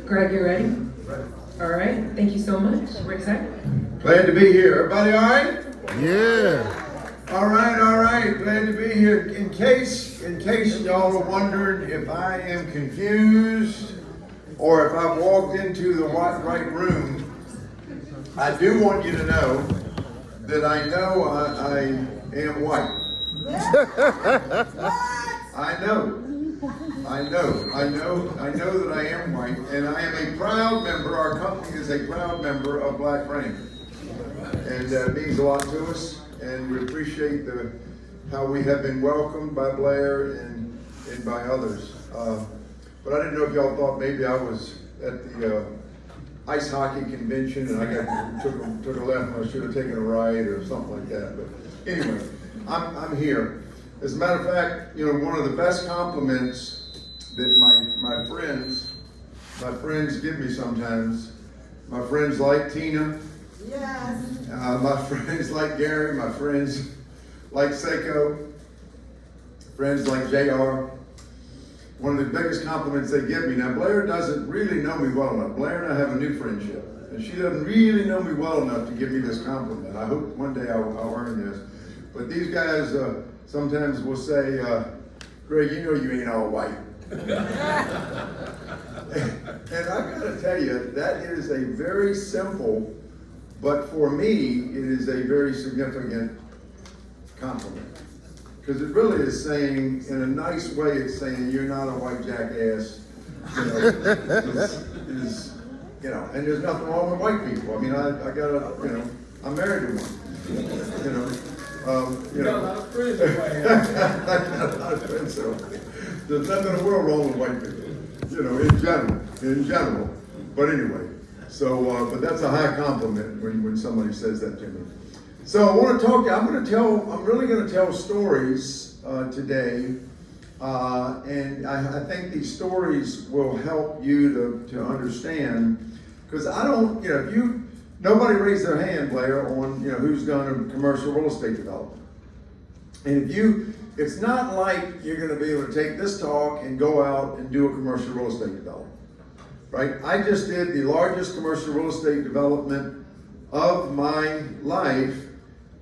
Greg, you ready? Ready. All right. Thank you so much. We're excited. Glad to be here. Everybody all right? Yeah. All right, all right. Glad to be here. In case y'all are wondering if I am confused or if I've walked into the right room, I do want you to know that I know I am white. I know that I am white, and I am a proud member. Our company is a proud member of Black Rain, and it means a lot to us. And we appreciate how we have been welcomed by Blair and by others. But I didn't know if y'all thought maybe I was at the ice hockey convention and I took a left and I should have taken a right or something like that. But anyway, I'm here. As a matter of fact, you know, one of the best compliments that my friends give me sometimes, my friends like Tina, yes, my friends like Garrett, my friends like Seiko, friends like JR. One of the biggest compliments they give me. Now, Blair doesn't really know me well enough. Blair and I have a new friendship, and she doesn't really know me well enough to give me this compliment. I hope one day I'll earn this. But these guys sometimes will say, Greg, you know you ain't all white. And I gotta tell you, that is a very simple, but for me, it is a very significant compliment. Because it really is saying, in a nice way, it's saying you're not a white jackass. You know, and there's nothing wrong with white people. I mean, I got a, you know, I'm married to one. You know, got a lot of friends I got a lot of friends. So there's nothing in the world wrong with white people. You know, in general. But anyway, so but that's a high compliment when somebody says that to me. So I want to talk. I'm really going to tell stories today, and I think these stories will help you to understand. Because I don't, you know, nobody raised their hand, Blair, on who's done a commercial real estate development. And it's not like you're going to be able to take this talk and go out and do a commercial real estate development, right? I just did the largest commercial real estate development of my life.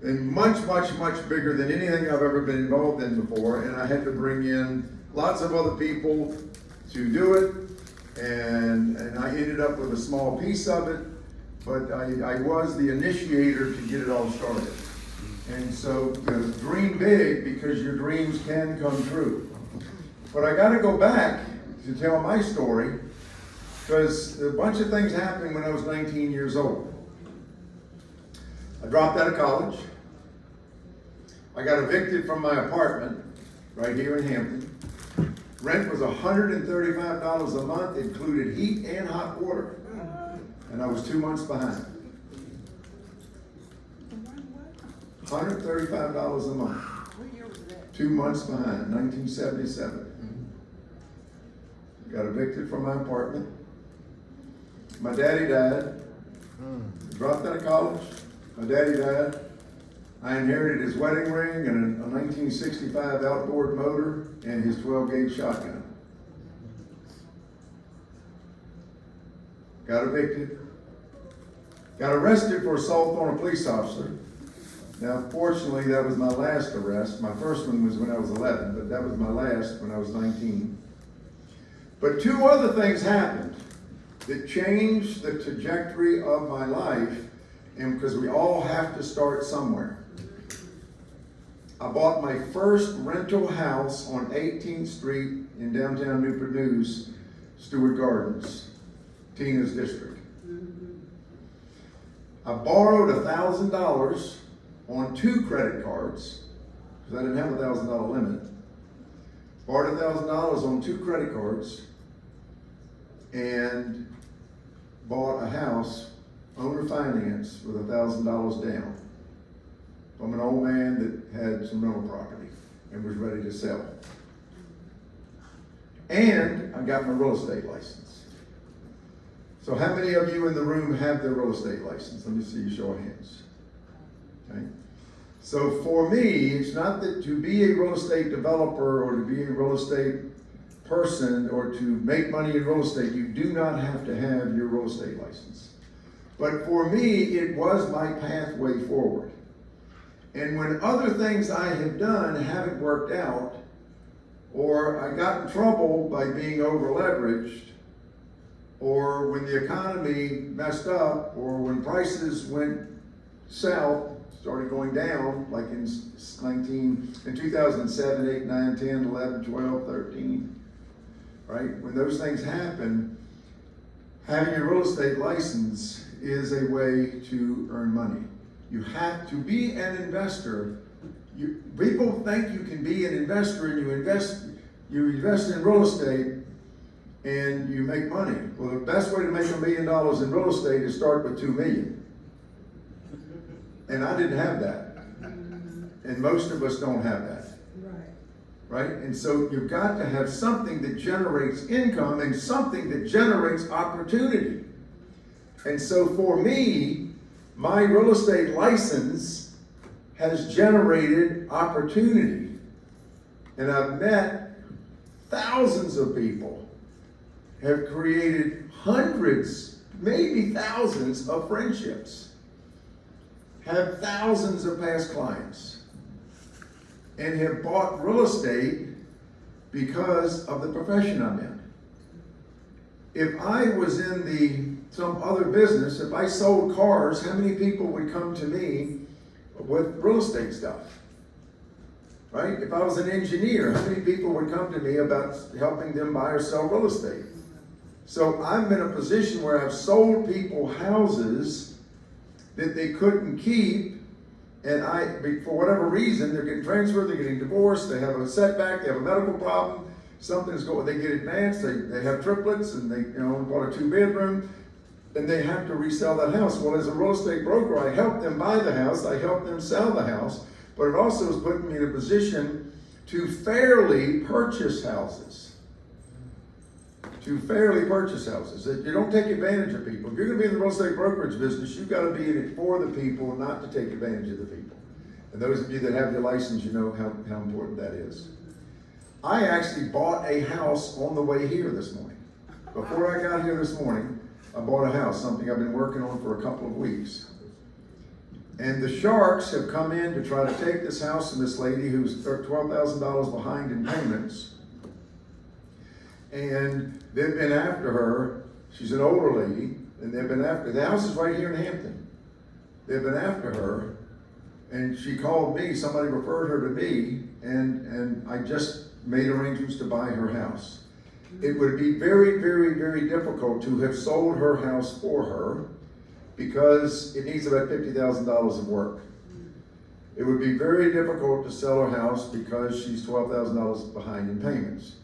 And much, much, much bigger than anything I've ever been involved in before. And I had to bring in lots of other people to do it. And I ended up with a small piece of it, but I was the initiator to get it all started. And so dream big, because your dreams can come true. But I got to go back to tell my story, because a bunch of things happened when I was 19 years old. I dropped out of college. I got evicted from my apartment right here in Hampton. Rent was $135 a month, included heat and hot water. And I was 2 months behind. $135 a month. 2 months behind, 1977. Got evicted from my apartment. My daddy died. Dropped out of college. My daddy died. I inherited his wedding ring and a 1965 outboard motor and his 12-gauge shotgun. Got evicted. Got arrested for assault on a police officer. Now, fortunately, that was my last arrest. My first one was when I was 11, but that was my last when I was 19. But two other things happened that changed the trajectory of my life, and because we all have to start somewhere. I bought my first rental house on 18th Street in downtown Newport News, Stewart Gardens, Tina's district. I borrowed $1,000 on 2 credit cards, because I didn't have a $1,000 limit. Borrowed $1,000 on 2 credit cards and bought a house, owner finance, with $1,000 down. I'm an old man that had some rental property and was ready to sell. And I got my real estate license. So how many of you in the room have their real estate license? Let me see you show of hands. Okay. So for me, it's not that to be a real estate developer or to be a real estate person or to make money in real estate, you do not have to have your real estate license. But for me, it was my pathway forward. And when other things I have done haven't worked out, or I got in trouble by being over leveraged, or when the economy messed up, or when prices went south, started going down, like in 2007, 8, 9, 10, 11, 12, 13, right? When those things happen, having a real estate license is a way to earn money. You have to be an investor. People think you can be an investor and you invest in real estate and you make money. Well, the best way to make $1 million in real estate is start with $2 million. And I didn't have that. And most of us don't have that. Right? And so you've got to have something that generates income and something that generates opportunity. And so for me, my real estate license has generated opportunity. And I've met thousands of people, have created hundreds, maybe thousands of friendships, have thousands of past clients, and have bought real estate because of the profession I'm in. If I was in some other business, if I sold cars, how many people would come to me with real estate stuff? Right? If I was an engineer, how many people would come to me about helping them buy or sell real estate? So I'm in a position where I've sold people houses that they couldn't keep, and for whatever reason, they're getting transferred, they're getting divorced, they have a setback, they have a medical problem, something's going, they get advanced, they have triplets, and they bought a 2-bedroom, and they have to resell that house. Well, as a real estate broker, I help them buy the house, I help them sell the house, but it also is putting me in a position to fairly purchase houses. To fairly purchase houses. You don't take advantage of people. If you're going to be in the real estate brokerage business, you've got to be in it for the people, not to take advantage of the people. And those of you that have your license, you know how important that is. I actually bought a house on the way here this morning. Before I got here this morning, I bought a house, something I've been working on for a couple of weeks. And the sharks have come in to try to take this house from this lady who's $12,000 behind in payments. And they've been after her. She's an older lady, and they've been after, the house is right here in Hampton. They've been after her, and she called me, somebody referred her to me, and I just made arrangements to buy her house. It would be very, very, very difficult to have sold her house for her because it needs about $50,000 of work. It would be very difficult to sell her house because she's $12,000 behind in payments.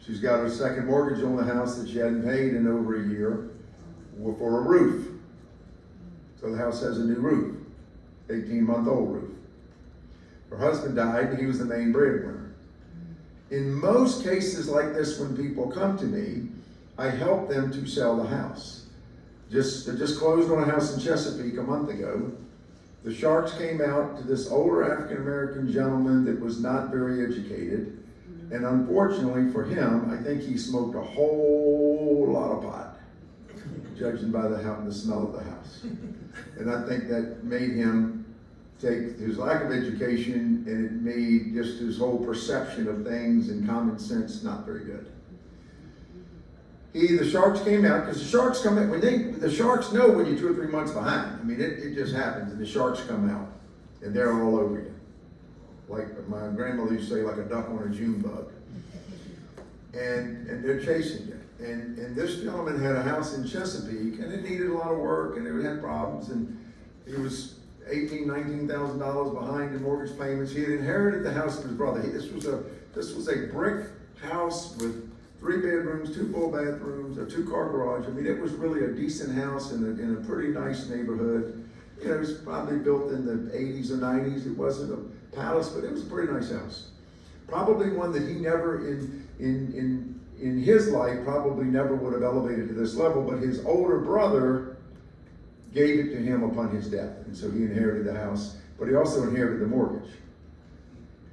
She's got her second mortgage on the house that she hadn't paid in over a year for a roof. So the house has a new roof, 18-month-old roof. Her husband died, and he was the main breadwinner. In most cases like this, when people come to me, I help them to sell the house. Just closed on a house in Chesapeake a month ago. The sharks came out to this older African-American gentleman that was not very educated. And unfortunately for him, I think he smoked a whole lot of pot, judging by the smell of the house. And I think that made him take his lack of education, and it made just his whole perception of things and common sense not very good. The sharks came out, because the sharks come out, the sharks know when you're 2 or 3 months behind. I mean, it just happens, and the sharks come out, and they're all over you. Like my grandmother used to say, like a duck on a June bug. And they're chasing you. And this gentleman had a house in Chesapeake, and it needed a lot of work, and it had problems, and he was $18,000, $19,000 behind in mortgage payments. He had inherited the house of his brother. This was a brick house with 3 bedrooms, 2 full bathrooms, a 2-car garage. I mean, it was really a decent house in a pretty nice neighborhood. It was probably built in the 80s or 90s. It wasn't a palace, but it was a pretty nice house. Probably one that he never in his life probably never would have elevated to this level, but his older brother gave it to him upon his death. And so he inherited the house, but he also inherited the mortgage.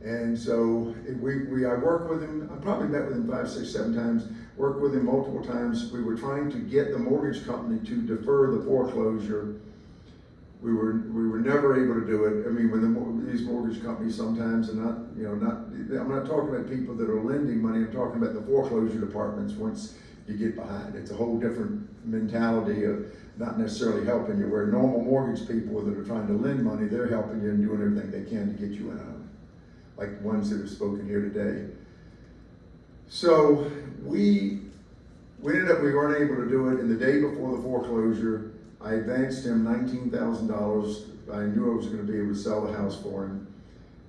And so I work with him, I probably met with him 5, 6, 7 times, worked with him multiple times. We were trying to get the mortgage company to defer the foreclosure. We were never able to do it. I mean, when these mortgage companies sometimes are not, I'm not talking about people that are lending money, I'm talking about the foreclosure departments once you get behind. It's a whole different mentality of not necessarily helping you, where normal mortgage people that are trying to lend money, they're helping you and doing everything they can to get you in a home, like the ones that have spoken here today. So we ended up, we weren't able to do it, and the day before the foreclosure, I advanced him $19,000. I knew I was going to be able to sell the house for him.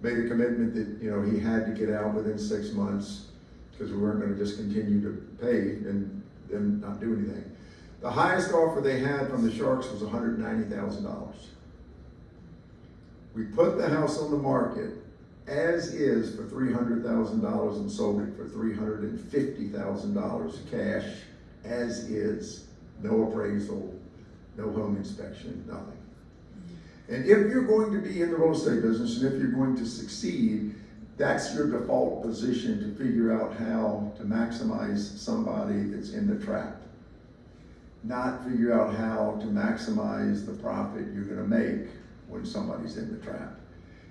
Made a commitment that, he had to get out within 6 months, because we weren't going to just continue to pay and then not do anything. The highest offer they had from the Sharks was $190,000. We put the house on the market as is for $300,000 and sold it for $350,000 cash, as is, no appraisal, no home inspection, nothing. And if you're going to be in the real estate business and if you're going to succeed, that's your default position to figure out how to maximize somebody that's in the trap. Not figure out how to maximize the profit you're going to make when somebody's in the trap.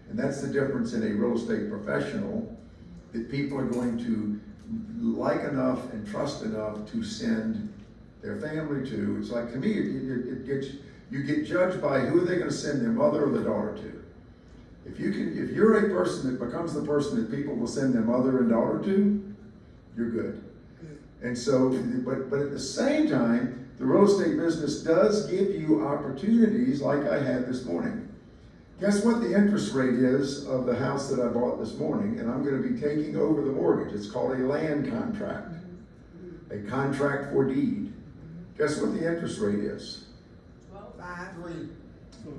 And that's the difference in a real estate professional that people are going to like enough and trust enough to send their family to. It's like, to me, you get judged by who are they going to send their mother or the daughter to. If you're a person that becomes the person that people will send their mother and daughter to, you're good. And so, but at the same time, the real estate business does give you opportunities like I had this morning. Guess what the interest rate is of the house that I bought this morning, and I'm going to be taking over the mortgage. It's called a land contract, a contract for deed. Guess what the interest rate is? 5.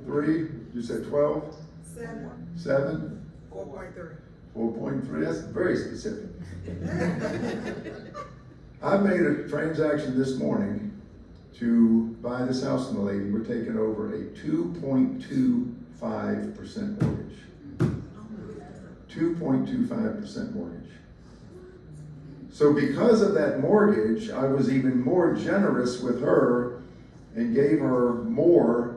3? You said 12? 7. 7? 4.3. 4.3, that's very specific. I made a transaction this morning to buy this house from the lady. We're taking over a 2.25% mortgage. 2.25% mortgage. So because of that mortgage, I was even more generous with her and gave her more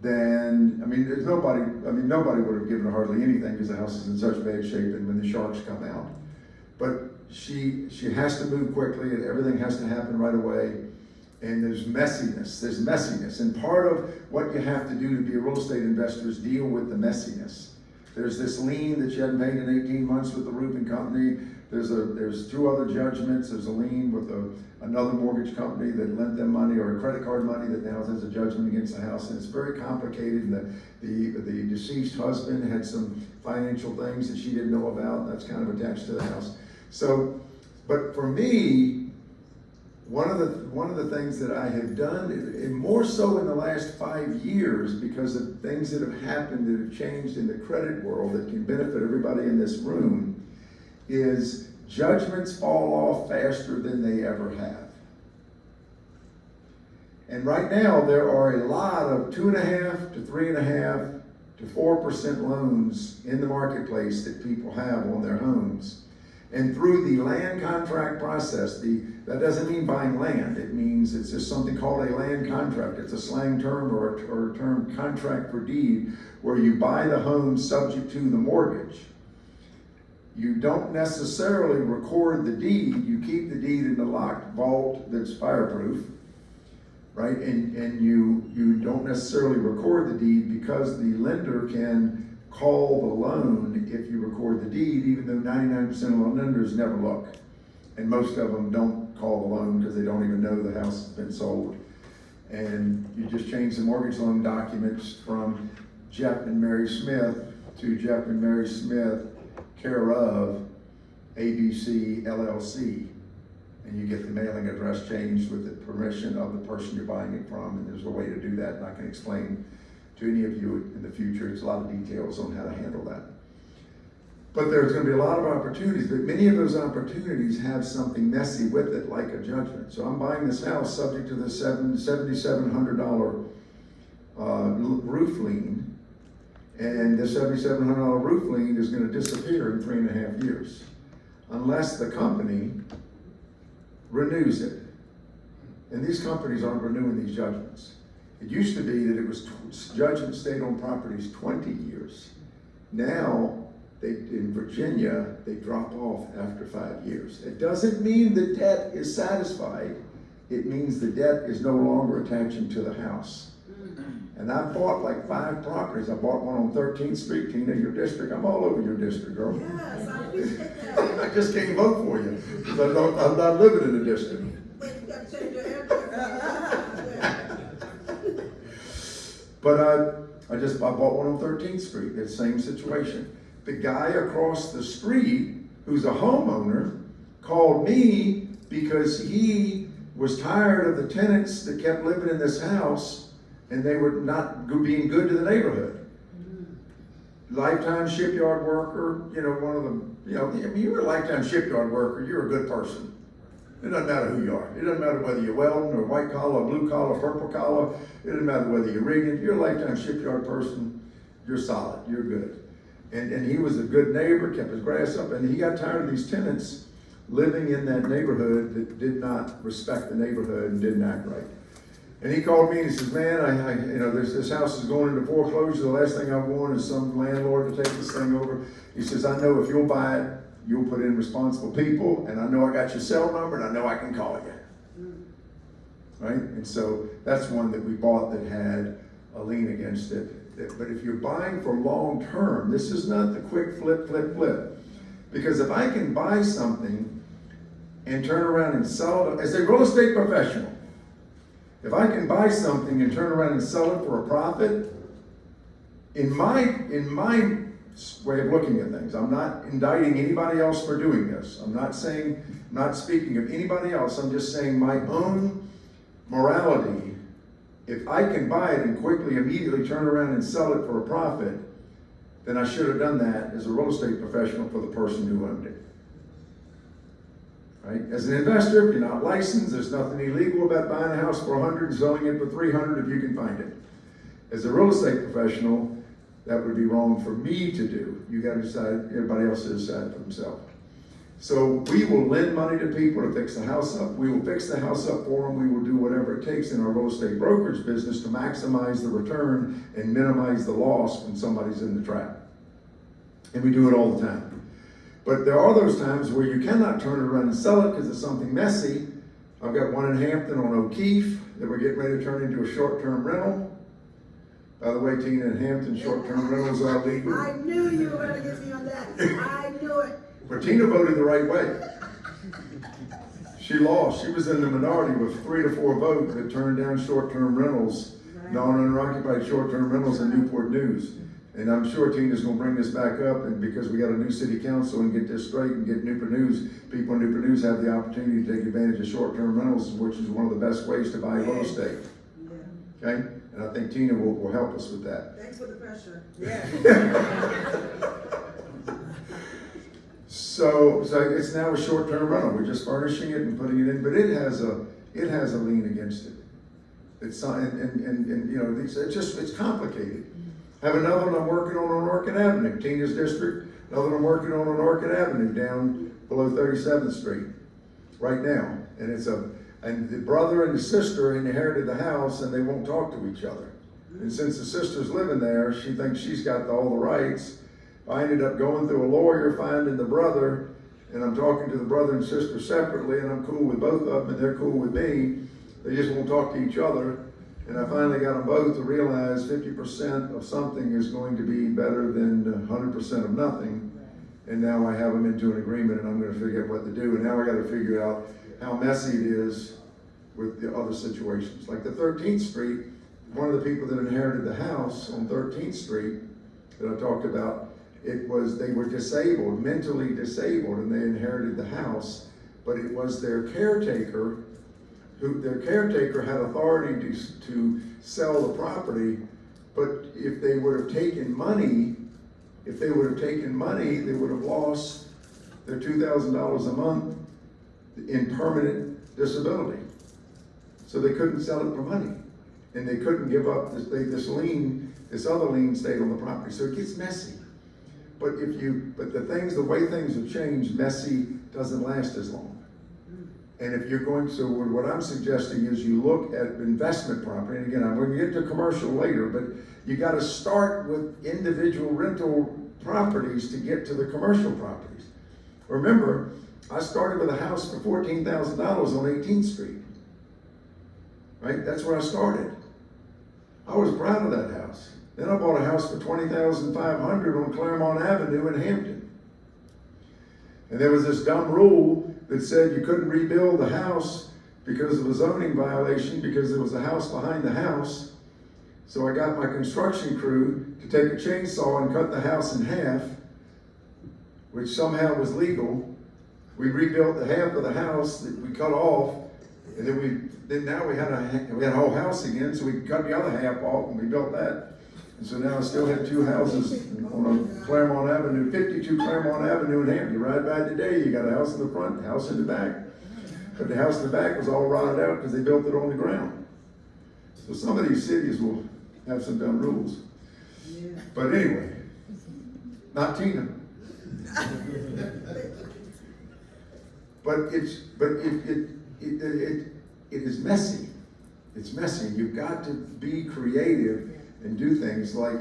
than, nobody would have given her hardly anything because the house is in such bad shape and when the Sharks come out. But she has to move quickly and everything has to happen right away. And there's messiness. And part of what you have to do to be a real estate investor is deal with the messiness. There's this lien that you hadn't paid in 18 months with the roofing company. There's 2 other judgments. There's a lien with another mortgage company that lent them money, or a credit card money that now has a judgment against the house. And it's very complicated. And the deceased husband had some financial things that she didn't know about. That's kind of attached to the house. So, but for me, one of the things that I have done, and more so in the last 5 years, because of things that have happened that have changed in the credit world that can benefit everybody in this room, is judgments fall off faster than they ever have. And right now, there are a lot of 2.5% to 3.5% to 4% loans in the marketplace that people have on their homes. And through the land contract process, that doesn't mean buying land. It means it's just something called a land contract. It's a slang term or a term, contract for deed, where you buy the home subject to the mortgage. You don't necessarily record the deed. You keep the deed in the locked vault that's fireproof, right? And you don't necessarily record the deed because the lender can call the loan if you record the deed, even though 99% of the lenders never look. And most of them don't call the loan because they don't even know the house has been sold. And you just change the mortgage loan documents from Jeff and Mary Smith to Jeff and Mary Smith, care of ABC LLC. And you get the mailing address changed with the permission of the person you're buying it from. And there's a way to do that, and I can explain to any of you in the future. There's a lot of details on how to handle that. But there's going to be a lot of opportunities, but many of those opportunities have something messy with it, like a judgment. So I'm buying this house subject to the $7,700 roof lien, And this $7,700 roof lien is gonna disappear in 3.5 years, unless the company renews it. And these companies aren't renewing these judgments. It used to be that it was judgment stayed on properties 20 years. Now, in Virginia, they drop off after 5 years. It doesn't mean the debt is satisfied. It means the debt is no longer attaching to the house. And I bought like 5 properties. I bought one on 13th Street, Tina, your district. I'm all over your district, girl. Yes, I appreciate that. I just can't vote for you, because I'm not living in the district. Wait, you gotta change your address. But I bought one on 13th Street, that same situation. The guy across the street, who's a homeowner, called me because he was tired of the tenants that kept living in this house and they were not being good to the neighborhood. Lifetime shipyard worker, one of them, you're a lifetime shipyard worker, you're a good person. It doesn't matter who you are. It doesn't matter whether you're welding or white collar, blue collar, purple collar. It doesn't matter whether you're rigging. If you're a lifetime shipyard person, you're solid, you're good. And he was a good neighbor, kept his grass up, and he got tired of these tenants living in that neighborhood that did not respect the neighborhood and didn't act right. And he called me and he says, man, this house is going into foreclosure. The last thing I want is some landlord to take this thing over. He says, I know if you'll buy it, you'll put in responsible people, and I know I got your cell number, and I know I can call you. Right? And so that's one that we bought that had a lien against it. But if you're buying for long term, this is not the quick flip. Because if I can buy something and turn around and sell it, as a real estate professional, if I can buy something and turn around and sell it for a profit, in my way of looking at things, I'm not indicting anybody else for doing this. I'm not speaking of anybody else. I'm just saying my own morality. If I can buy it and quickly, immediately turn around and sell it for a profit, then I should have done that as a real estate professional for the person who owned it. Right? As an investor, if you're not licensed, there's nothing illegal about buying a house for 100 and selling it for 300 if you can find it. As a real estate professional, that would be wrong for me to do. You got to decide, everybody else has to decide for themselves. So we will lend money to people to fix the house up. We will fix the house up for them. We will do whatever it takes in our real estate brokerage business to maximize the return and minimize the loss when somebody's in the trap. And we do it all the time. But there are those times where you cannot turn it around and sell it because it's something messy. I've got one in Hampton on O'Keefe that we're getting ready to turn into a short-term rental. By the way, Tina, in Hampton, short-term rentals are legal. I knew you were gonna get me on that. I knew it. But Tina voted the right way. She lost. She was in the minority with 3 to 4 votes that turned down short-term rentals, non-owner-occupied short-term rentals in Newport News. And I'm sure Tina's gonna bring this back up, and because we got a new city council and get this straight and get Newport News, people in Newport News have the opportunity to take advantage of short-term rentals, which is one of the best ways to buy real estate. Yeah. Okay? And I think Tina will help us with that. Thanks for the pressure. Yeah. So it's now a short-term rental. We're just furnishing it and putting it in, but it has a lien against it. It's it's complicated. I have another one I'm working on Orchid Avenue, Tina's district. Another one I'm working on Orchid Avenue down below 37th Street right now. And the brother and the sister inherited the house and they won't talk to each other. And since the sister's living there, she thinks she's got all the rights. I ended up going through a lawyer, finding the brother, and I'm talking to the brother and sister separately, and I'm cool with both of them, and they're cool with me. They just won't talk to each other. And I finally got them both to realize 50% of something is going to be better than 100% of nothing. And now I have them into an agreement, and I'm going to figure out what to do. And now I got to figure out how messy it is with the other situations. Like the 13th Street, one of the people that inherited the house on 13th Street that I talked about, they were disabled, mentally disabled, and they inherited the house, but it was their caretaker had authority to sell the property, but if they would have taken money, they would have lost their $2,000 a month in permanent disability. So they couldn't sell it for money. And they couldn't give up this lien this other lien stayed on the property, so it gets messy. But the way things have changed, messy doesn't last as long. And if you're going to, what I'm suggesting is you look at investment property, and again, I'm going to get to commercial later, but you got to start with individual rental properties to get to the commercial properties. Remember, I started with a house for $14,000 on 18th Street. Right? That's where I started. I was proud of that house. Then I bought a house for $20,500 on Claremont Avenue in Hampton. And there was this dumb rule that said you couldn't rebuild the house because of a zoning violation because there was a house behind the house. So I got my construction crew to take a chainsaw and cut the house in half, which somehow was legal. We rebuilt the half of the house that we cut off, and then now we had a whole house again, so we cut the other half off and we built that. And so now I still have two houses on Claremont Avenue, 52 Claremont Avenue in Hampton. You ride by today, you got a house in the front, a house in the back. But the house in the back was all rotted out because they built it on the ground. So some of these cities will have some dumb rules. Yeah. But anyway, not Tina. But it is messy. It's messy. You've got to be creative and do things like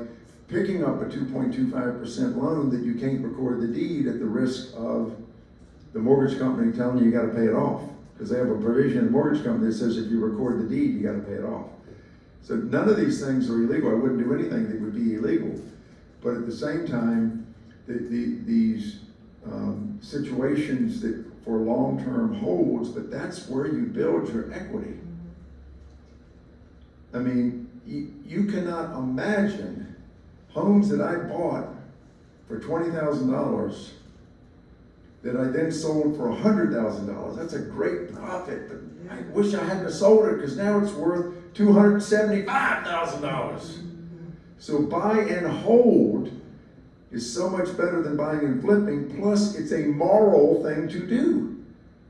picking up a 2.25% loan that you can't record the deed at the risk of the mortgage company telling you got to pay it off. Because they have a provision in the mortgage company that says if you record the deed, you got to pay it off. So none of these things are illegal. I wouldn't do anything that would be illegal. But at the same time, these situations that for long-term holds, but that's where you build your equity. I mean, you cannot imagine homes that I bought for $20,000 that I then sold for $100,000. That's a great profit, but I wish I hadn't sold it because now it's worth $275,000. So buy and hold is so much better than buying and flipping. Plus, it's a moral thing to do.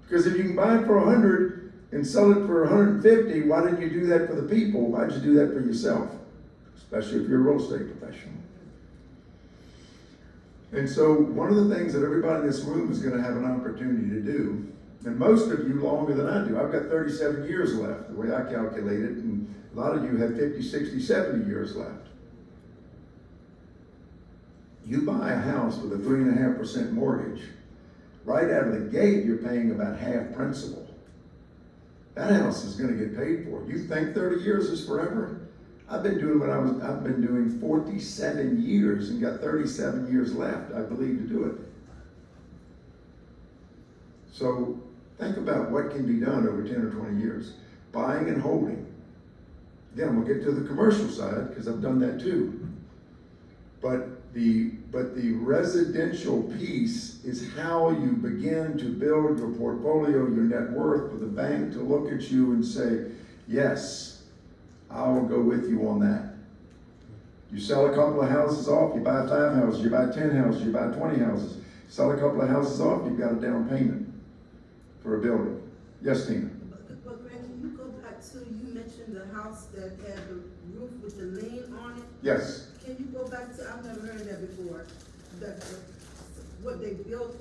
Because if you can buy it for 100 and sell it for 150, why didn't you do that for the people? Why'd you do that for yourself? Especially if you're a real estate professional. And so one of the things that everybody in this room is going to have an opportunity to do, and most of you longer than I do, I've got 37 years left, the way I calculate it, and a lot of you have 50, 60, 70 years left. You buy a house with a 3.5% mortgage, right out of the gate, you're paying about half principal. That house is going to get paid for. You think 30 years is forever? I've been doing 47 years and got 37 years left, I believe, to do it. So think about what can be done over 10 or 20 years. Buying and holding. Again, we'll get to the commercial side because I've done that too. But the residential piece is how you begin to build your portfolio, your net worth, for the bank to look at you and say, yes, I will go with you on that. You sell a couple of houses off, you buy 5 houses, you buy 10 houses, you buy 20 houses. Sell a couple of houses off, you've got a down payment for a building. Yes, Tina? But Greg, can you go back to, you mentioned the house that had the roof with the lien on it? Yes. Can you go back to, I've never heard that before, what they built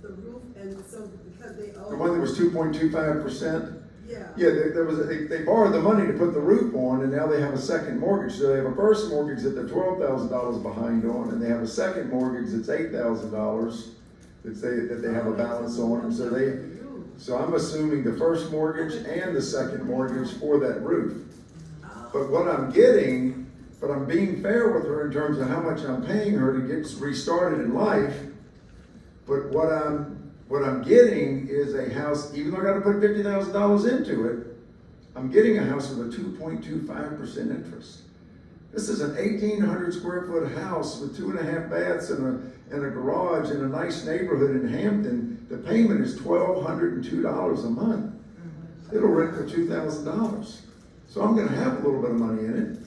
the roof and so because they owe. The one that was 2.25%? Yeah. Yeah, they borrowed the money to put the roof on, and now they have a second mortgage. So they have a first mortgage that they're $12,000 behind on, and they have a second mortgage that's $8,000 that they have a balance on. And so I'm assuming the first mortgage and the second mortgage for that roof. But what I'm getting, but I'm being fair with her in terms of how much I'm paying her to get restarted in life. But what I'm getting is a house, even though I got to put $50,000 into it, I'm getting a house with a 2.25% interest. This is an 1,800 square foot house with 2.5 baths and a garage in a nice neighborhood in Hampton. The payment is $1,202 a month. It'll rent for $2,000. So I'm going to have a little bit of money in it,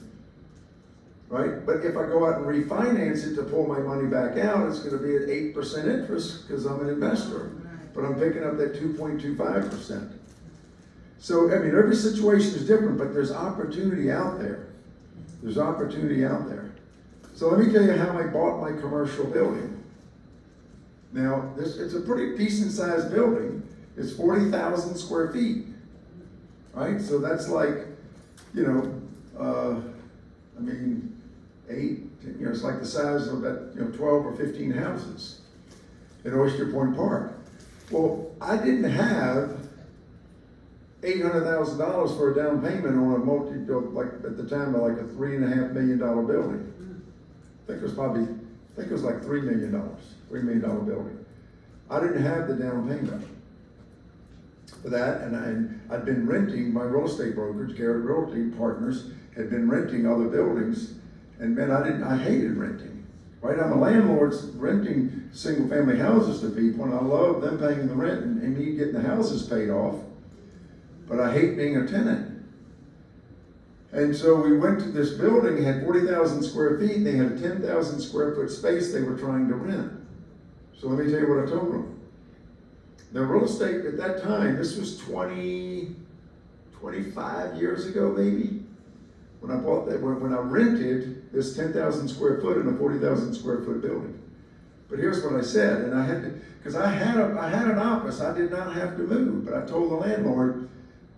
right? But if I go out and refinance it to pull my money back out, it's going to be at 8% interest because I'm an investor. But I'm picking up that 2.25%. So, I mean, every situation is different, but there's opportunity out there. There's opportunity out there. So let me tell you how I bought my commercial building. Now, it's a pretty decent sized building. It's 40,000 square feet, right? So that's like, I mean, it's like the size of that, 12 or 15 houses in Oyster Point Park. Well, I didn't have $800,000 for a down payment on a like at the time, like a $3.5 million building. I think it was like $3 million building. I didn't have the down payment for that, and I'd been renting, my real estate brokerage, Garret Realty Partners, had been renting other buildings, and man, I hated renting. Right, I'm a landlord renting single family houses to people, and I love them paying the rent and me getting the houses paid off, but I hate being a tenant. And so we went to this building, it had 40,000 square feet, they had a 10,000 square foot space they were trying to rent. So let me tell you what I told them. The real estate at that time, this was 25 years ago maybe, when I bought that, when I rented this 10,000 square foot in a 40,000 square foot building. But here's what I said, and I had to, because I had an office, I did not have to move, but I told the landlord,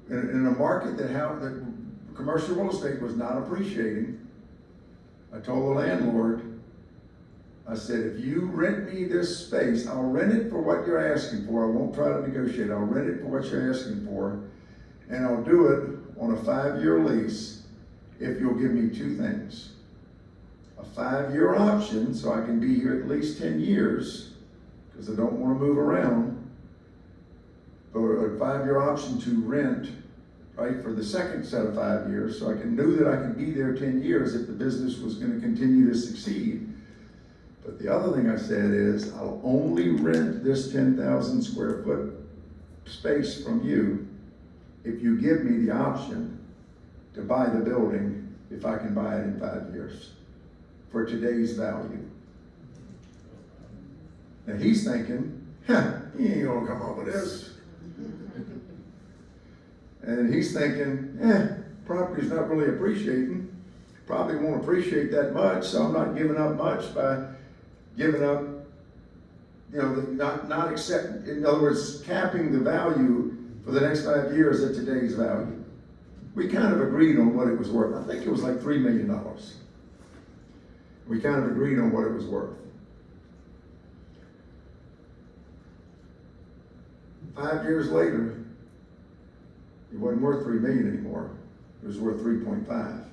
in a market that commercial real estate was not appreciating, I told the landlord, I said, if you rent me this space, I'll rent it for what you're asking for. I won't try to negotiate. I'll rent it for what you're asking for. And I'll do it on a 5-year lease if you'll give me two things. A 5-year option, so I can be here at least 10 years, because I don't want to move around. Or a 5-year option to rent, right, for the second set of 5 years, so I knew that I could be there 10 years if the business was going to continue to succeed. But the other thing I said is, I'll only rent this 10,000 square foot space from you if you give me the option to buy the building if I can buy it in 5 years for today's value. Now he's thinking, he ain't gonna come up with this. And he's thinking, property's not really appreciating. Probably won't appreciate that much, so I'm not giving up much by giving up, not accepting, in other words, capping the value for the next 5 years at today's value. We kind of agreed on what it was worth. I think it was like $3 million. We kind of agreed on what it was worth. 5 years later, it wasn't worth $3 million anymore. It was worth 3.5.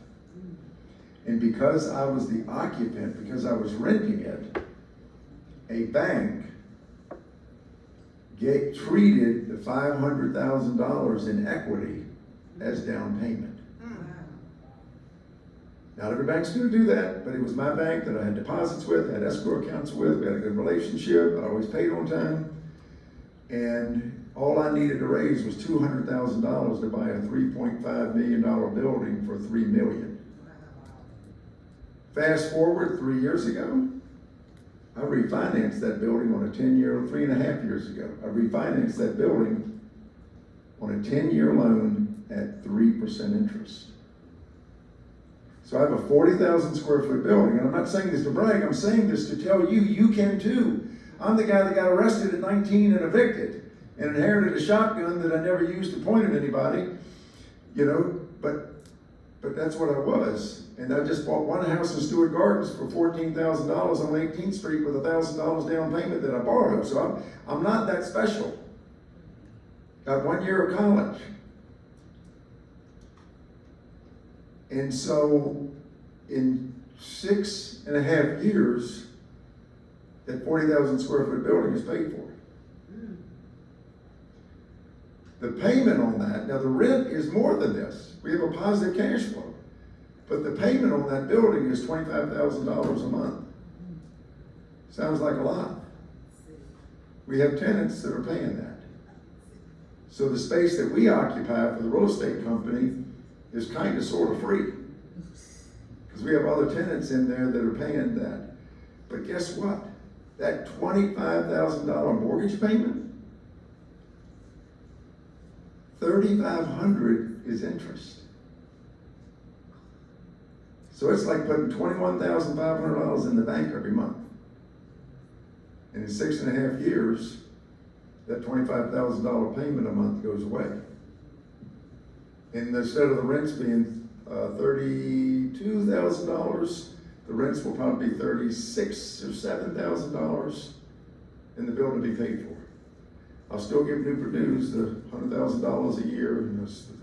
And because I was the occupant, because I was renting it, a bank treated the $500,000 in equity as down payment. Not every bank's going to do that, but it was my bank that I had deposits with, had escrow accounts with, we had a good relationship, I always paid on time, and all I needed to raise was $200,000 to buy a $3.5 million building for $3 million. Fast forward 3 years ago, I refinanced that building on a 10-year, 3.5 years ago. I refinanced that building on a 10-year loan at 3% interest. So I have a 40,000 square foot building, and I'm not saying this to brag, I'm saying this to tell you, you can too. I'm the guy that got arrested at 19 and evicted, and inherited a shotgun that I never used to point at anybody, but that's what I was. And I just bought one house in Stewart Gardens for $14,000 on 18th Street with $1,000 down payment that I borrowed. So I'm not that special. Got 1 year of college. And so in 6.5 years, that 40,000 square foot building is paid for. The payment on that, now the rent is more than this. We have a positive cash flow. But the payment on that building is $25,000 a month. Sounds like a lot. We have tenants that are paying that. So the space that we occupy for the real estate company is kind of sort of free. Because we have other tenants in there that are paying that. But guess what? That $25,000 mortgage payment, $3,500 is interest. So So it's like putting $21,500 in the bank every month. And in 6.5 years, that $25,000 payment a month goes away. And instead of the rents being $32,000, the rents will probably be $36,000 or $7,000, and the building will be paid for. I'll still give Newport News the $100,000 a year, and that's the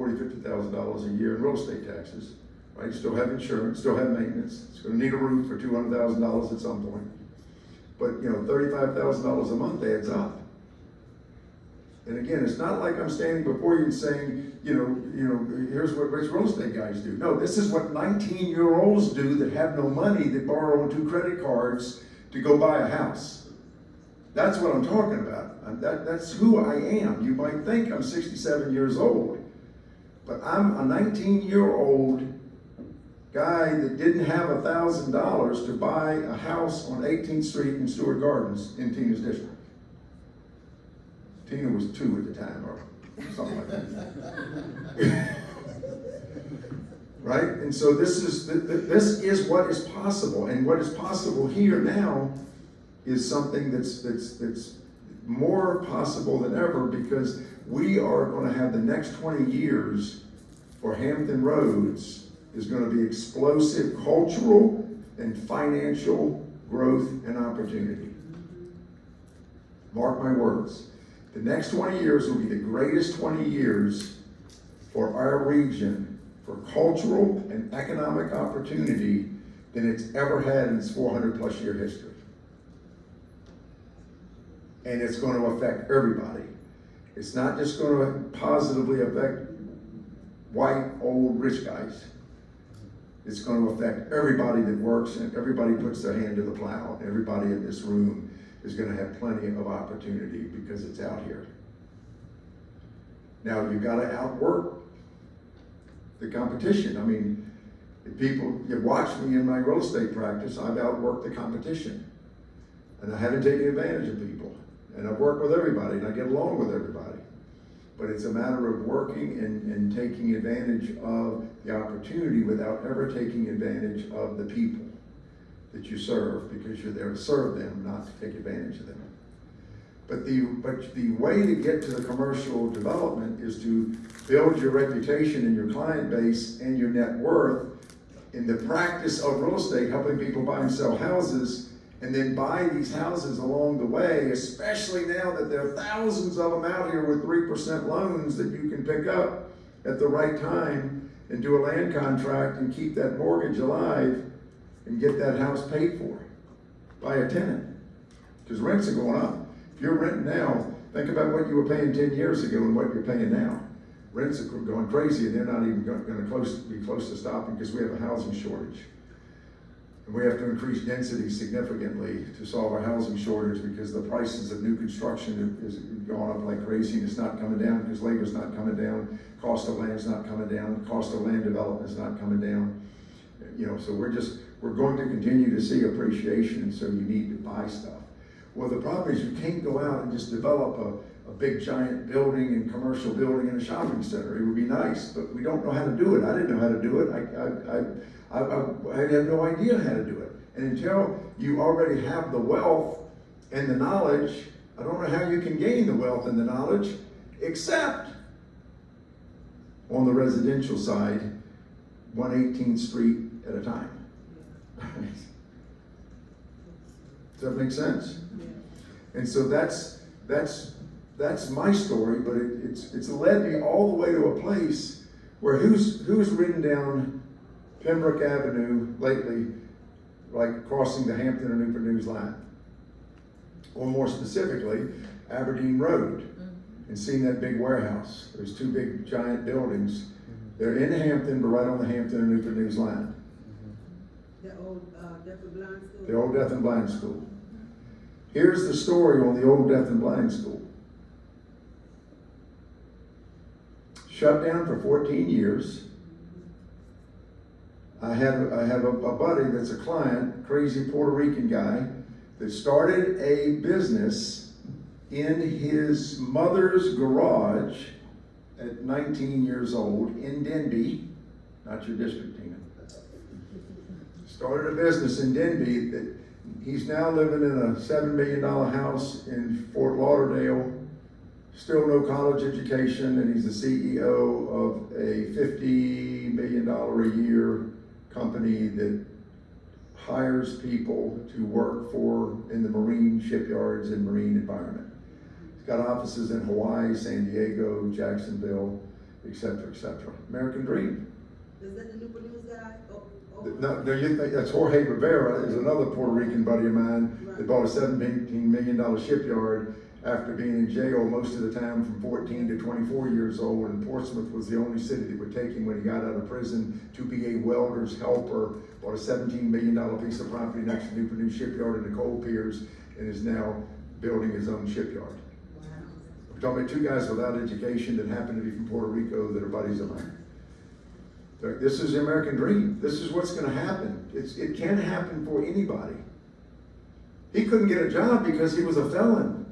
$50,000 a year in real estate taxes, right? Still have insurance, still have maintenance. It's gonna need a roof for $200,000 at some point. But, $35,000 a month adds up. And again, it's not like I'm standing before you and saying, here's what rich real estate guys do. No, this is what 19-year-olds do that have no money, that borrow on 2 credit cards to go buy a house. That's what I'm talking about. That's who I am. You might think I'm 67 years old, but I'm a 19-year-old guy that didn't have $1,000 to buy a house on 18th Street in Stewart Gardens in Tina's district. Tina was 2 at the time, or something like that. Right? And so this is what is possible, and what is possible here now is something that's more possible than ever, because we are going to have the next 20 years for Hampton Roads is going to be explosive cultural and financial growth and opportunity. Mark my words. The next 20 years will be the greatest 20 years for our region for cultural and economic opportunity than it's ever had in its 400+ year history. And it's going to affect everybody. It's not just going to positively affect white, old, rich guys. It's going to affect everybody that works, and everybody puts their hand to the plow. Everybody in this room is going to have plenty of opportunity because it's out here. Now, you've got to outwork the competition. I mean, if you watch me in my real estate practice, I've outworked the competition. And I haven't taken advantage of people. And I've worked with everybody, and I get along with everybody. But it's a matter of working and taking advantage of the opportunity without ever taking advantage of the people that you serve, because you're there to serve them, not to take advantage of them. But the way to get to the commercial development is to build your reputation and your client base and your net worth in the practice of real estate, helping people buy and sell houses, and then buy these houses along the way, especially now that there are thousands of them out here with 3% loans that you can pick up at the right time and do a land contract and keep that mortgage alive and get that house paid for by a tenant. Because rents are going up. If you're renting now, think about what you were paying 10 years ago and what you're paying now. Rents are going crazy, and they're not even going to be close to stopping, because we have a housing shortage. And we have to increase density significantly to solve our housing shortage, because the prices of new construction is going up like crazy, and it's not coming down because labor's not coming down, cost of land's not coming down, cost of land development is not coming down. So we're going to continue to see appreciation, and so you need to buy stuff. Well, the problem is you can't go out and just develop a big giant building and commercial building in a shopping center. It would be nice, but we don't know how to do it. I didn't know how to do it. I had no idea how to do it. And until you already have the wealth and the knowledge, I don't know how you can gain the wealth and the knowledge, except on the residential side, 118th Street at a time. Does that make sense? And so that's my story, but it's led me all the way to a place where who's ridden down Pembroke Avenue lately, like crossing the Hampton or Newport News line, or more specifically, Aberdeen Road, and seen that big warehouse. There's 2 big giant buildings. They're in Hampton, but right on the Hampton or Newport News line. The old Deaf and Blind School? The old Deaf and Blind School. Here's the story on the old Deaf and Blind School. Shut down for 14 years. I have a buddy that's a client, crazy Puerto Rican guy, that started a business in his mother's garage at 19 years old in Denby, not your district, Tina. Started a business in Denby that he's now living in a $7 million house in Fort Lauderdale, still no college education, and he's the CEO of a $50 million a year company that hires people to work for in the marine shipyards and marine environment. He's got offices in Hawaii, San Diego, Jacksonville, et cetera, et cetera. American Dream. Is that the Newport News guy? No, you think that's Jorge Rivera, is another Puerto Rican buddy of mine that bought a $17 million shipyard after being in jail most of the time from 14 to 24 years old, and Portsmouth was the only city that would take him when he got out of prison to be a welder's helper. Bought a $17 million piece of property next to Newport News Shipyard in the coal piers, and is now building his own shipyard. I'm talking about two guys without education that happen to be from Puerto Rico that are buddies of mine. This is the American dream. This is what's going to happen. It can happen for anybody. He couldn't get a job because he was a felon.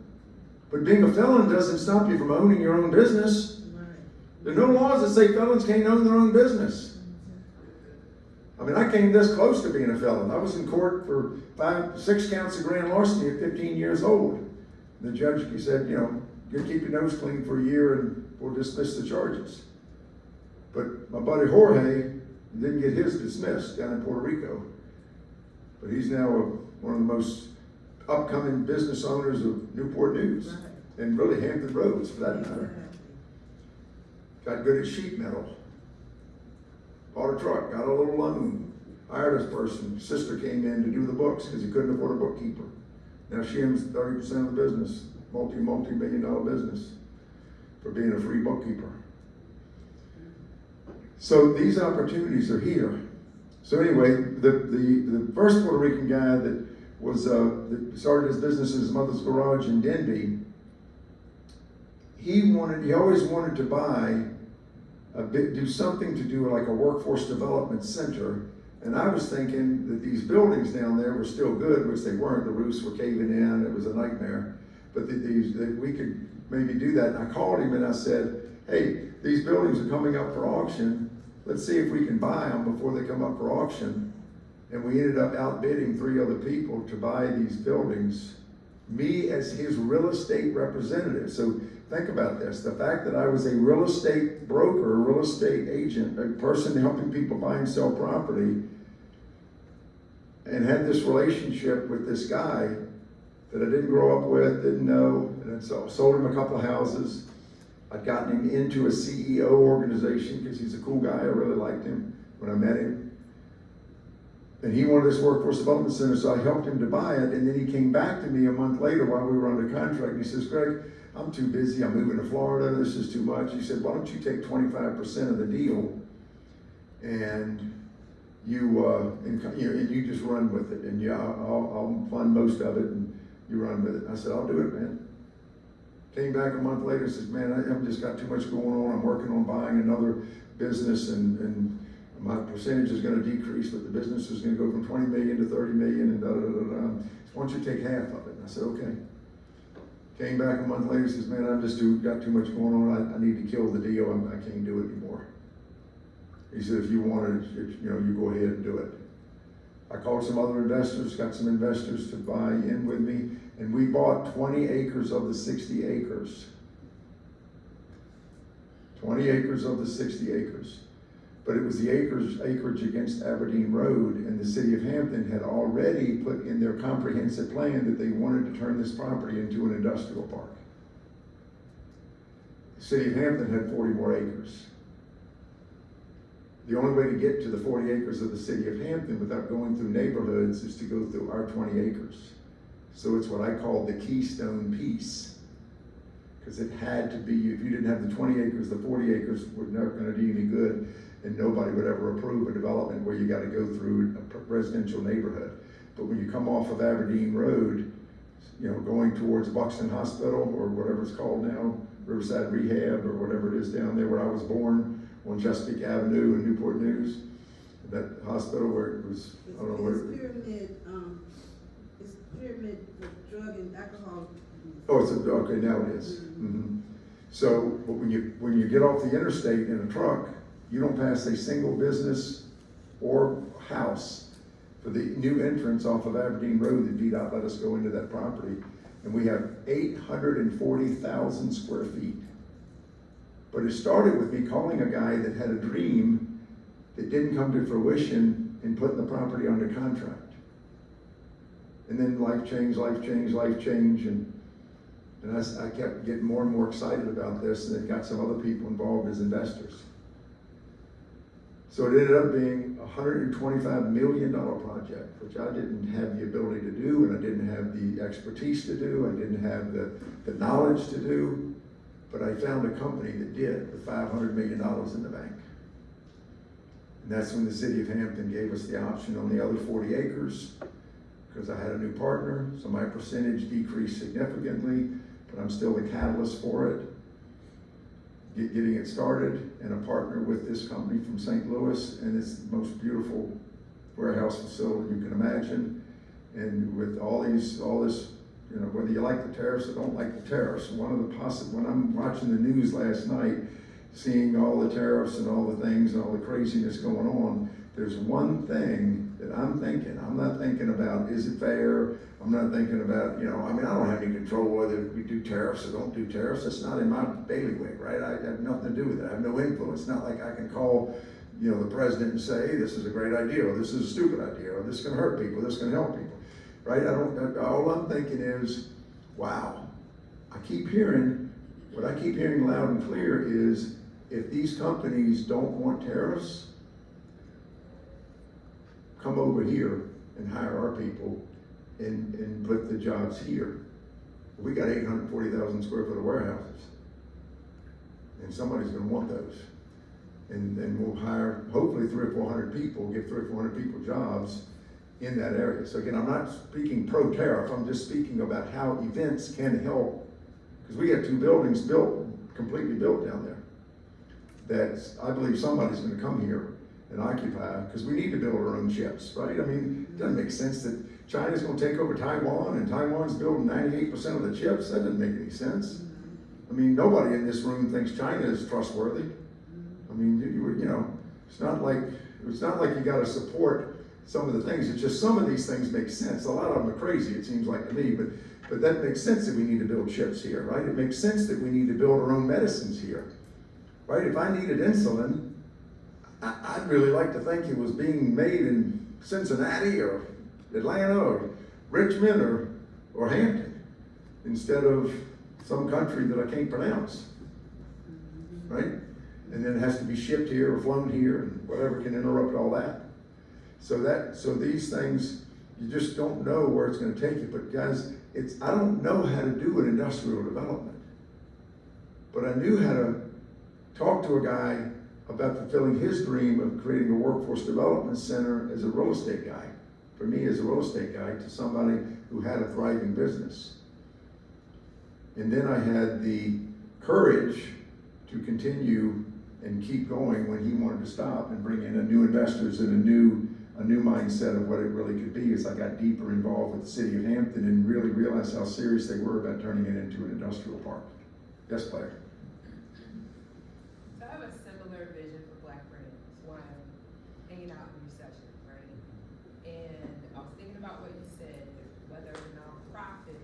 But being a felon doesn't stop you from owning your own business. There are no laws that say felons can't own their own business. I mean, I came this close to being a felon. I was in court for 6 counts of grand larceny at 15 years old. The judge, he said, you know, you keep your nose clean for a year and we'll dismiss the charges. But my buddy Jorge didn't get his dismissed down in Puerto Rico. But he's now one of the most upcoming business owners of Newport News, and really Hampton Roads for that matter. Got good at sheet metal. Bought a truck, got a little loan, hired this person. Sister came in to do the books because he couldn't afford a bookkeeper. Now she owns 30% of the business, multi-million dollar business for being a free bookkeeper. So these opportunities are here. So anyway, the first Puerto Rican guy that was that started his business in his mother's garage in Denby, he always wanted to buy do something to do like a workforce development center. And I was thinking that these buildings down there were still good, which they weren't. The roofs were caving in. It was a nightmare. But that we could maybe do that. And I called him and I said, hey, these buildings are coming up for auction. Let's see if we can buy them before they come up for auction. And we ended up outbidding 3 other people to buy these buildings, me as his real estate representative. So think about this. The fact that I was a real estate broker, a real estate agent, a person helping people buy and sell property, and had this relationship with this guy that I didn't grow up with, didn't know, and I sold him a couple of houses. I'd gotten him into a CEO organization because he's a cool guy. I really liked him when I met him. And he wanted this workforce development center, so I helped him to buy it. And then he came back to me a month later while we were under contract. And he says, Greg, I'm too busy. I'm moving to Florida. This is too much. He said, why don't you take 25% of the deal and you just run with it. And I'll fund most of it and you run with it. I said, I'll do it, man. Came back a month later and says, man, I've just got too much going on. I'm working on buying another business and my percentage is going to decrease, but the business is going to go from 20 million to 30 million and da-da-da-da-da. Why don't you take half of it? And I said, okay. Came back a month later and says, man, I've just got too much going on. I need to kill the deal. I can't do it anymore. He said, if you want it, you go ahead and do it. I called some other investors, got some investors to buy in with me, and we bought 20 acres of the 60 acres. 20 acres of the 60 acres. But it was the acreage against Aberdeen Road, and the city of Hampton had already put in their comprehensive plan that they wanted to turn this property into an industrial park. The city of Hampton had 40 more acres. The only way to get to the 40 acres of the city of Hampton without going through neighborhoods is to go through our 20 acres. So it's what I call the keystone piece. Because it had to be, if you didn't have the 20 acres, the 40 acres were not going to do any good, and nobody would ever approve a development where you got to go through a residential neighborhood. But when you come off of Aberdeen Road, going towards Buxton Hospital or whatever it's called now, Riverside Rehab or whatever it is down there where I was born, on Chesapeake Avenue in Newport News, that hospital where it was, I don't know where. It's pyramid for drug and alcohol. Oh, okay, now it is. Mm-hmm. So, but when you get off the interstate in a truck, you don't pass a single business or house for the new entrance off of Aberdeen Road that VDOT let us go into that property. And we have 840,000 square feet. But it started with me calling a guy that had a dream that didn't come to fruition and putting the property under contract. And then life changed, and I kept getting more and more excited about this, and it got some other people involved as investors. So it ended up being a $125 million project, which I didn't have the ability to do, and I didn't have the expertise to do, I didn't have the knowledge to do, but I found a company that did, with $500 million in the bank. And that's when the city of Hampton gave us the option on the other 40 acres, because I had a new partner, so my percentage decreased significantly, but I'm still the catalyst for it. Getting it started, and a partner with this company from St. Louis, and it's the most beautiful warehouse facility you can imagine. And with all this, you know, whether you like the tariffs or don't like the tariffs, when I'm watching the news last night, seeing all the tariffs and all the things and all the craziness going on, there's one thing that I'm thinking. I'm not thinking about, is it fair? I'm not thinking about, you know, I mean, I don't have any control whether we do tariffs or don't do tariffs. That's not in my bailiwick, right? I have nothing to do with it. I have no influence. It's not like I can call, you know, the president and say, hey, this is a great idea, or this is a stupid idea, or this is gonna hurt people, this is gonna help people, right? All I'm thinking is, wow, what I keep hearing loud and clear is, if these companies don't want tariffs, come over here and hire our people and put the jobs here. We got 840,000 square foot of warehouses, and somebody's gonna want those. And we'll hire hopefully 300 or 400 people, give 300 or 400 people jobs in that area. So again, I'm not speaking pro-tariff, I'm just speaking about how events can help. Because we got 2 buildings completely built down there, that I believe somebody's gonna come here and occupy, because we need to build our own chips, right? I mean, it doesn't make sense that China's gonna take over Taiwan and Taiwan's building 98% of the chips. That doesn't make any sense. I mean, nobody in this room thinks China is trustworthy. I mean, you know, it's not like you gotta support some of the things. It's just some of these things make sense. A lot of them are crazy, it seems like to me, but that makes sense that we need to build chips here, right? It makes sense that we need to build our own medicines here, right? If I needed insulin, I'd really like to think it was being made in Cincinnati or Atlanta or Richmond or Hampton, instead of some country that I can't pronounce, right? And then it has to be shipped here or flown here, and whatever can interrupt all that. So these things, you just don't know where it's gonna take you. But guys, I don't know how to do an industrial development, but I knew how to talk to a guy about fulfilling his dream of creating a workforce development center as a real estate guy. For me, as a real estate guy, to somebody who had a thriving business. And then I had the courage to continue and keep going when he wanted to stop, and bring in new investors and a new mindset of what it really could be, as I got deeper involved with the city of Hampton and really realized how serious they were about turning it into an industrial park. Yes, Claire? So I have a similar vision for Black brands when I'm hanging out in recession, right? And I was thinking about what you said, whether it's nonprofit,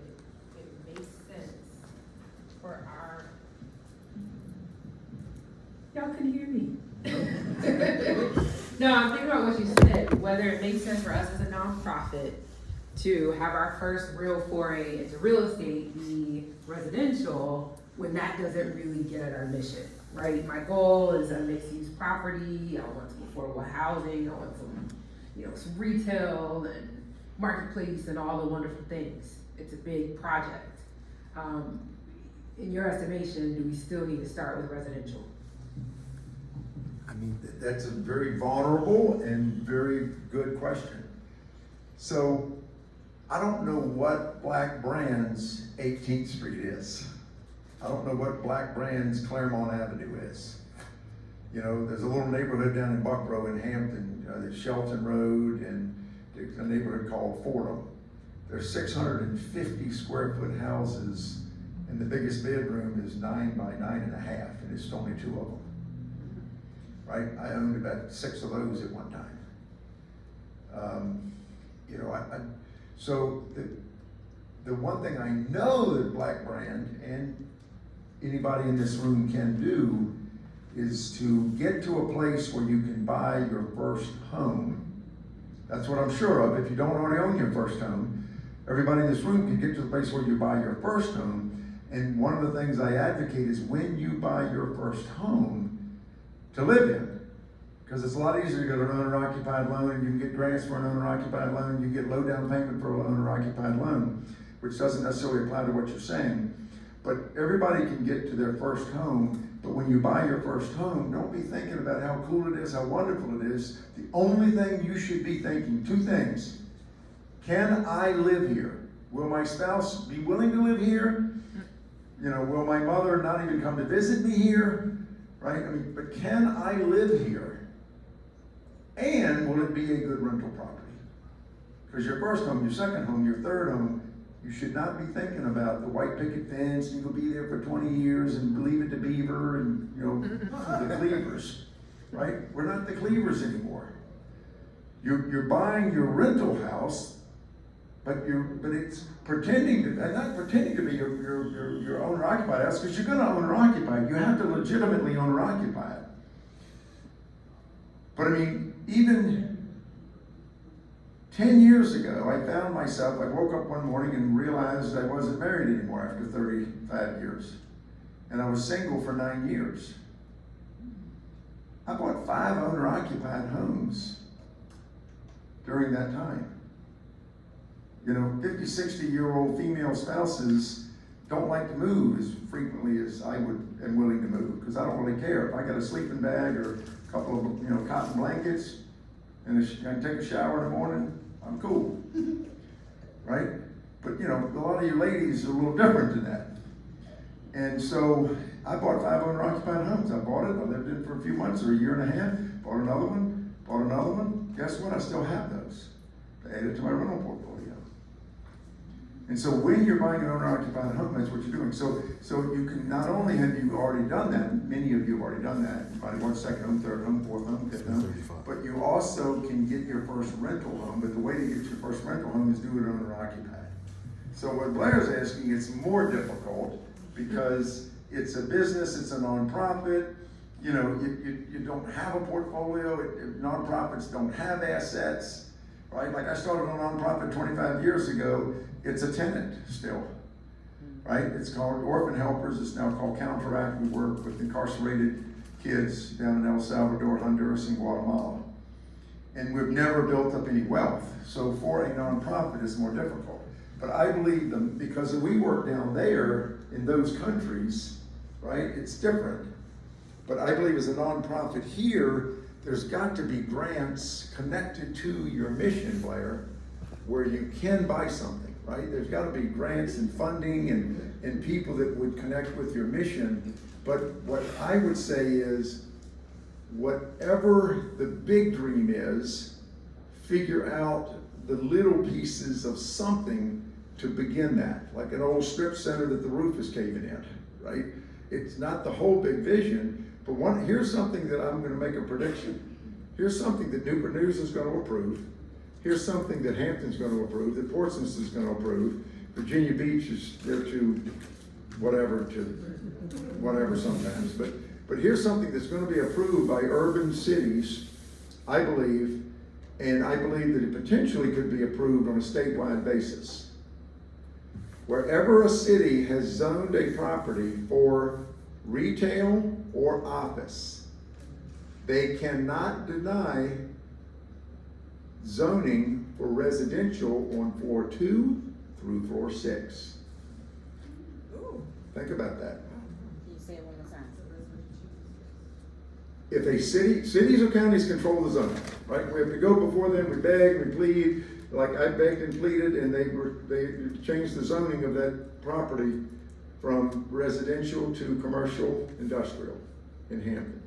it makes sense for our. Y'all can hear me. No, I'm thinking about what you said, whether it makes sense for us as a nonprofit to have our first real foray into real estate be residential, when that doesn't really get at our mission, right? My goal is a mixed use property. I want some affordable housing. I want some, some retail and marketplace and all the wonderful things. It's a big project. In your estimation, do we still need to start with residential? I mean, that's a very vulnerable and very good question. So, I don't know what Black Brands 18th Street is. I don't know what Black Brands Claremont Avenue is. There's a little neighborhood down in Buckrow in Hampton, there's Shelton Road, and there's a neighborhood called Fordham. There's 650 square foot houses And the biggest bedroom is 9 by 9.5, and it's only 2 of them. Right? I owned about 6 of those at one time. You know, so the one thing I know that Black Brand and anybody in this room can do is to get to a place where you can buy your first home. That's what I'm sure of. If you don't already own your first home, everybody in this room can get to the place where you buy your first home. And one of the things I advocate is when you buy your first home to live in. Because it's a lot easier to get an owner-occupied loan, and you can get grants for an owner-occupied loan, you get low down payment for an owner-occupied loan, which doesn't necessarily apply to what you're saying. But everybody can get to their first home, but when you buy your first home, don't be thinking about how cool it is, how wonderful it is. The only thing you should be thinking, 2 things. Can I live here? Will my spouse be willing to live here? You know, will my mother not even come to visit me here? Right? I mean, but can I live here? And will it be a good rental property? Because your first home, your second home, your third home, you should not be thinking about the white picket fence, and you'll be there for 20 years and leave it to Beaver and, you know, the Cleavers, right? We're not the Cleavers anymore. You're buying your rental house, but it's pretending to, not pretending to be your owner-occupied house, because you're going to owner-occupy it. You have to legitimately owner-occupy it. But I mean, even 10 years ago, I found myself, I woke up one morning and realized I wasn't married anymore after 35 years. And I was single for 9 years. I bought 5 owner-occupied homes during that time. You know, 50, 60-year-old female spouses don't like to move as frequently as I am willing to move, because I don't really care. If I got a sleeping bag or a couple of, you know, cotton blankets, and I can take a shower in the morning, I'm cool, right? But you know, a lot of you ladies are a little different than that. And so I bought 5 owner-occupied homes. I bought it, I lived in it for a few months or a year and a half, bought another one. Guess what? I still have those. I added to my rental portfolio. And so when you're buying an owner-occupied home, that's what you're doing. So you can, not only have you already done that, many of you have already done that, you probably want second home, third home, fourth home, fifth home, but you also can get your first rental home. But the way to get your first rental home is do it owner-occupied. So what Blair's asking, it's more difficult because it's a business, it's a nonprofit. You know, you don't have a portfolio. Nonprofits don't have assets, right? Like I started a nonprofit 25 years ago. It's a tenant still, right? It's called Orphan Helpers. It's now called Counteract. We work with incarcerated kids down in El Salvador, Honduras, and Guatemala. And we've never built up any wealth. So for a nonprofit, it's more difficult. But I believe them, because we work down there in those countries, right? It's different. But I believe as a nonprofit here, there's got to be grants connected to your mission, Blair, where you can buy something, right? There's got to be grants and funding and people that would connect with your mission. But what I would say is, whatever the big dream is, figure out the little pieces of something to begin that. Like an old strip center that the roof is caving in, right? It's not the whole big vision, but here's something that I'm going to make a prediction. Here's something that Newport News is going to approve. Here's something that Hampton's going to approve, that Portsmouth is going to approve. Virginia Beach is there to whatever sometimes. But here's something that's going to be approved by urban cities, I believe, and I believe that it potentially could be approved on a statewide basis. Wherever a city has zoned a property for retail or office, they cannot deny zoning for residential on floor 2 through floor 6. Ooh. Think about that. Can you say it one more time? If a cities or counties control the zoning, right? We have to go before them, we beg, we plead, like I begged and pleaded, and they changed the zoning of that property from residential to commercial industrial in Hampton.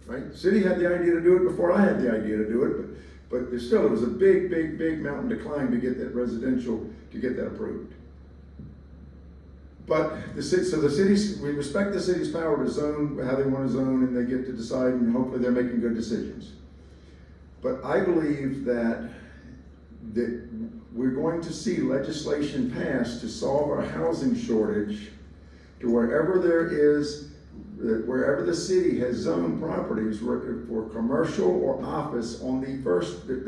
Right? The city had the idea to do it before I had the idea to do it, but still, it was a big mountain to climb to get that residential, to get that approved. But so the cities, we respect the city's power to zone how they want to zone, and they get to decide, and hopefully they're making good decisions. But I believe that we're going to see legislation passed to solve our housing shortage to wherever the city has zoned properties for commercial or office on the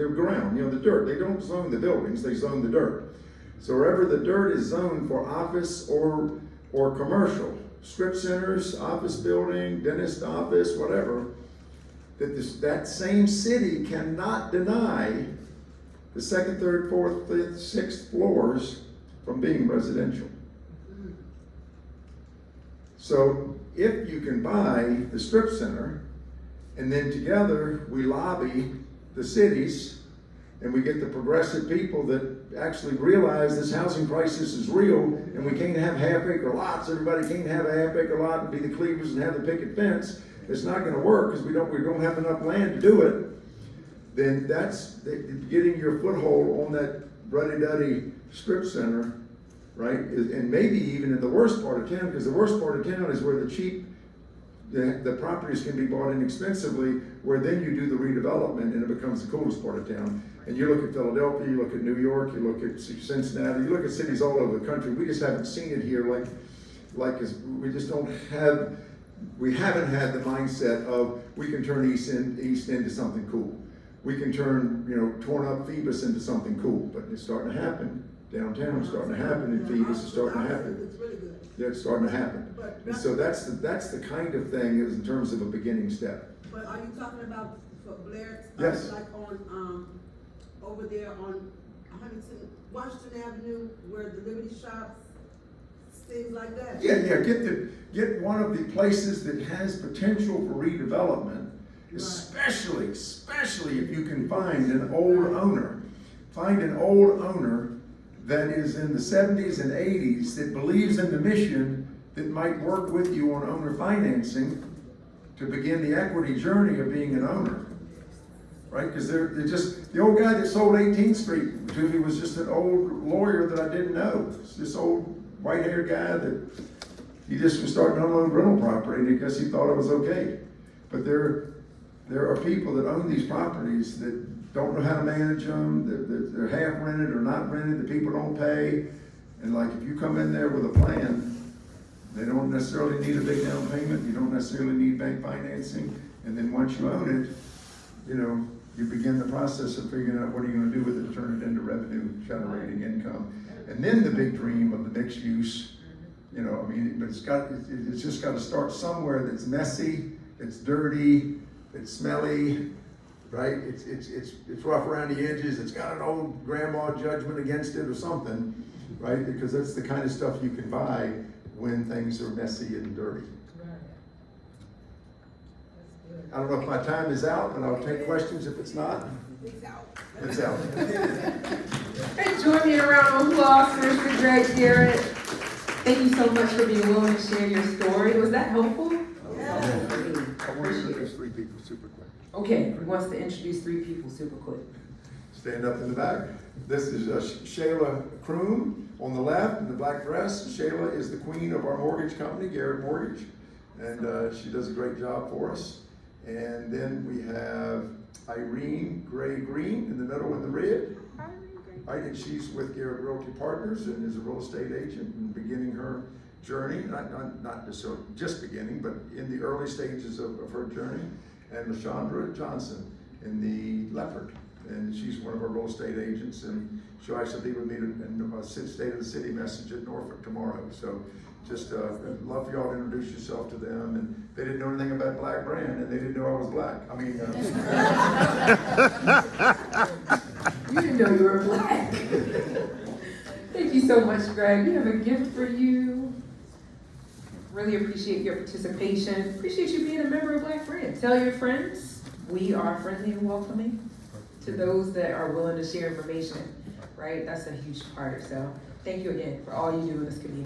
ground, the dirt. They don't zone the buildings, they zone the dirt. So wherever the dirt is zoned for office or commercial, strip centers, office building, dentist office, whatever, that same city cannot deny the second, third, fourth, fifth, sixth floors from being residential. So if you can buy the strip center, and then together we lobby the cities, and we get the progressive people that actually realize this housing crisis is real, and we can't have half-acre lots. Everybody can't have a half-acre lot and be the Cleavers and have the picket fence. It's not going to work because we don't have enough land to do it. Then that's getting your foothold on that ruddy-duddy strip center, right? And maybe even in the worst part of town, because the worst part of town is where the properties can be bought inexpensively, where then you do the redevelopment and it becomes the coolest part of town. And you look at Philadelphia, you look at New York, you look at Cincinnati, you look at cities all over the country. We just haven't seen it here we haven't had the mindset of we can turn East End into something cool. We can turn, torn up Phoebus into something cool, but it's starting to happen. Downtown it's starting to happen, and Phoebus is starting to happen. It's really good. Yeah, it's starting to happen. And so that's the kind of thing is in terms of a beginning step. But are you talking about for Blair? Yes. Like on, over there on Washington Avenue, where the Liberty shops, things like that? Yeah, get one of the places that has potential for redevelopment, especially if you can find an old owner. Find an old owner that is in the 70s and 80s that believes in the mission, that might work with you on owner financing to begin the equity journey of being an owner. Right? Because they're just, the old guy that sold 18th Street to me was just an old lawyer that I didn't know. It's this old white-haired guy that he just was starting to unload rental property because he thought it was okay. But there are people that own these properties that don't know how to manage them, they're half rented or not rented, the people don't pay. And like if you come in there with a plan, they don't necessarily need a big down payment, you don't necessarily need bank financing, and then once you own it, you begin the process of figuring out what are you going to do with it to turn it into revenue generating income. And then the big dream of the mixed use, but it's just got to start somewhere that's messy, it's dirty, it's smelly, right? It's rough around the edges, it's got an old grandma judgment against it or something, right? Because that's the kind of stuff you can buy when things are messy and dirty. I don't know if my time is out, but I'll take questions if it's not. It's out. Hey, join me in a round of applause for Mr. Greg Garrett. Thank you so much for being willing to share your story. Was that helpful? Yeah. I want to introduce 3 people super quick. Okay, who wants to introduce 3 people super quick? Stand up in the back. This is Shayla Kroom on the left in the black dress. Shayla is the queen of our mortgage company, Garret Mortgage, and she does a great job for us. And then we have Irene Gray Green in the middle in the red. Right, and she's with Garret Realty Partners and is a real estate agent and beginning her journey, not just beginning, but in the early stages of her journey. And LaShondra Johnson in the Leopard, and she's one of our real estate agents, and she'll actually be with me in a State of the City message at Norfolk tomorrow. So just I'd love for y'all to introduce yourself to them. And they didn't know anything about Black Brand, and they didn't know I was black. I mean, You didn't know you were black. Thank you so much, Greg. We have a gift for you. Really appreciate your participation. Appreciate you being a member of Black Brand. Tell your friends we are friendly and welcoming to those that are willing to share information, right? That's a huge part. So thank you again for all you do in this community.